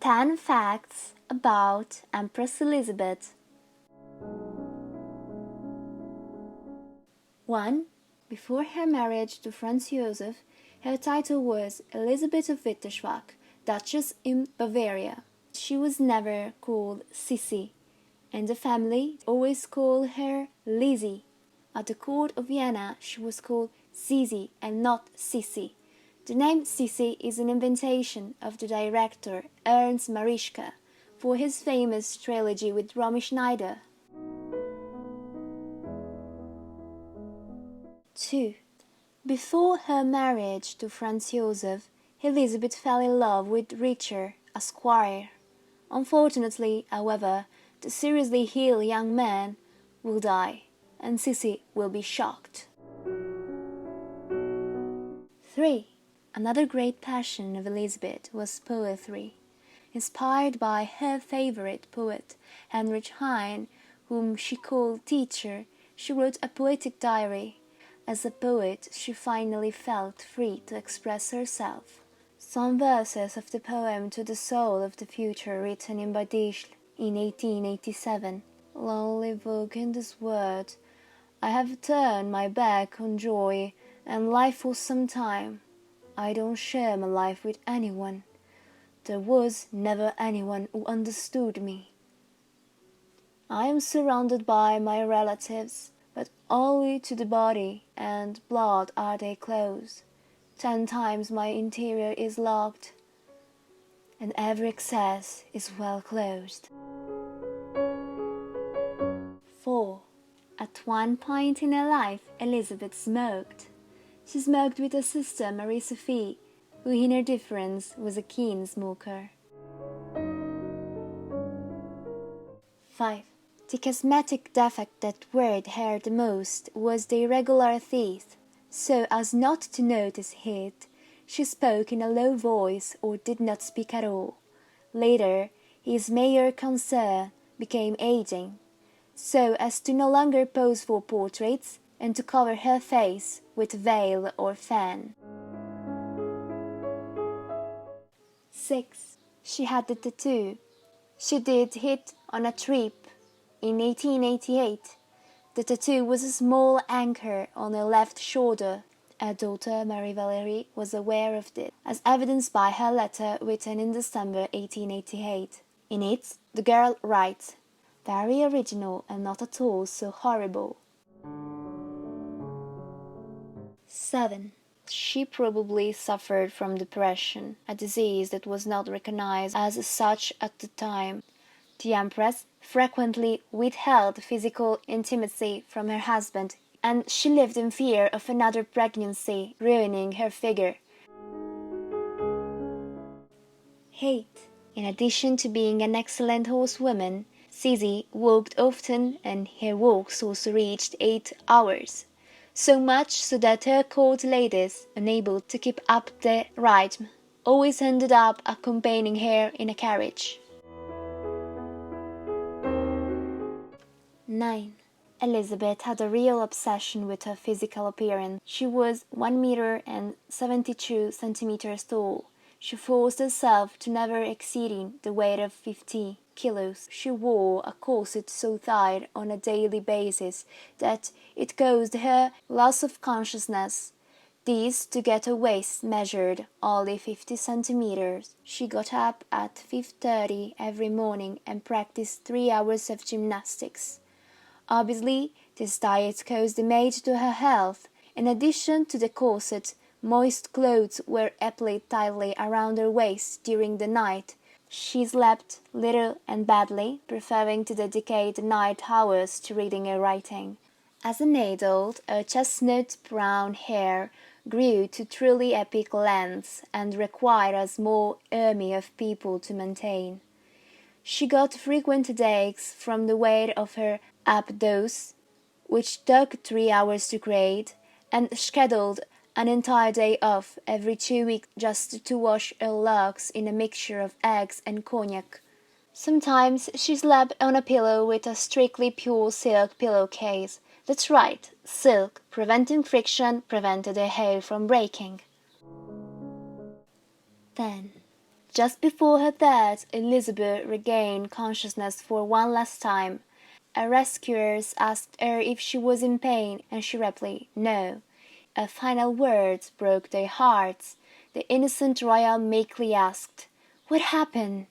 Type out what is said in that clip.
10 facts about Empress Elisabeth. 1. Before her marriage to Franz Joseph, her title was Elisabeth of Wittelsbach, Duchess in Bavaria. She was never called Sissi, and the family always called her Lizzie. At the court of Vienna, she was called Zizi and not Sissi. The name Sissi is an invention of the director Ernst Marischka for his famous trilogy with Romy Schneider. 2. Before her marriage to Franz Joseph, Elisabeth fell in love with Richard, a squire. Unfortunately, however, the seriously ill young man will die, and Sissi will be shocked. 3. Another great passion of Elisabeth was poetry. Inspired by her favorite poet, Heinrich Heine, whom she called teacher, she wrote a poetic diary. As a poet, she finally felt free to express herself. Some verses of the poem To the Soul of the Future, written in Badischl in 1887. Lonely book in this world, I have turned my back on joy and life for some time. I don't share my life with anyone. There was never anyone who understood me. I am surrounded by my relatives, but only to the body and blood are they close. 10 times my interior is locked, and every access is well closed. 4. At one point in her life, Elisabeth smoked. She smoked with her sister Marie-Sophie, who in her difference was a keen smoker. 5. The cosmetic defect that worried her the most was the irregular teeth. So as not to notice it, she spoke in a low voice or did not speak at all. Later, his major concern became aging, so as to no longer pose for portraits and to cover her face with veil or fan. 6. She had a tattoo. She did it on a trip in 1888. The tattoo was a small anchor on her left shoulder. Her daughter Marie-Valerie was aware of this, as evidenced by her letter written in December 1888. In it, the girl writes, "Very original and not at all so horrible." 7. She probably suffered from depression, a disease that was not recognized as such at the time. The Empress frequently withheld physical intimacy from her husband, and she lived in fear of another pregnancy ruining her figure. 8. In addition to being an excellent horsewoman, Sissi walked often, and her walks also reached 8 hours. So much so that her court ladies, unable to keep up the rhythm, always ended up accompanying her in a carriage. 9. Elisabeth had a real obsession with her physical appearance. She was 1 meter and 72 centimeters tall. She forced herself to never exceeding the weight of 50 kilos. She wore a corset so tight on a daily basis that it caused her loss of consciousness. This to get her waist measured only 50 centimeters. She got up at 5:30 every morning and practiced 3 hours of gymnastics. Obviously, this diet caused damage to her health. In addition to the corset, moist clothes were applied tightly around her waist during the night. She slept little and badly, preferring to dedicate the night hours to reading and writing. As an adult, her chestnut brown hair grew to truly epic lengths and required a small army of people to maintain. She got frequent headaches from the weight of her updos, which took 3 hours to create, and scheduled an entire day off every 2 weeks just to wash her locks in a mixture of eggs and cognac. Sometimes she slept on a pillow with a strictly pure silk pillowcase. That's right, silk, preventing friction, prevented her hair from breaking. 10. Just before her death, Elisabeth regained consciousness for one last time. Her rescuers asked her if she was in pain, and she replied, "No." Her final words broke their hearts. The innocent royal meekly asked, "What happened?"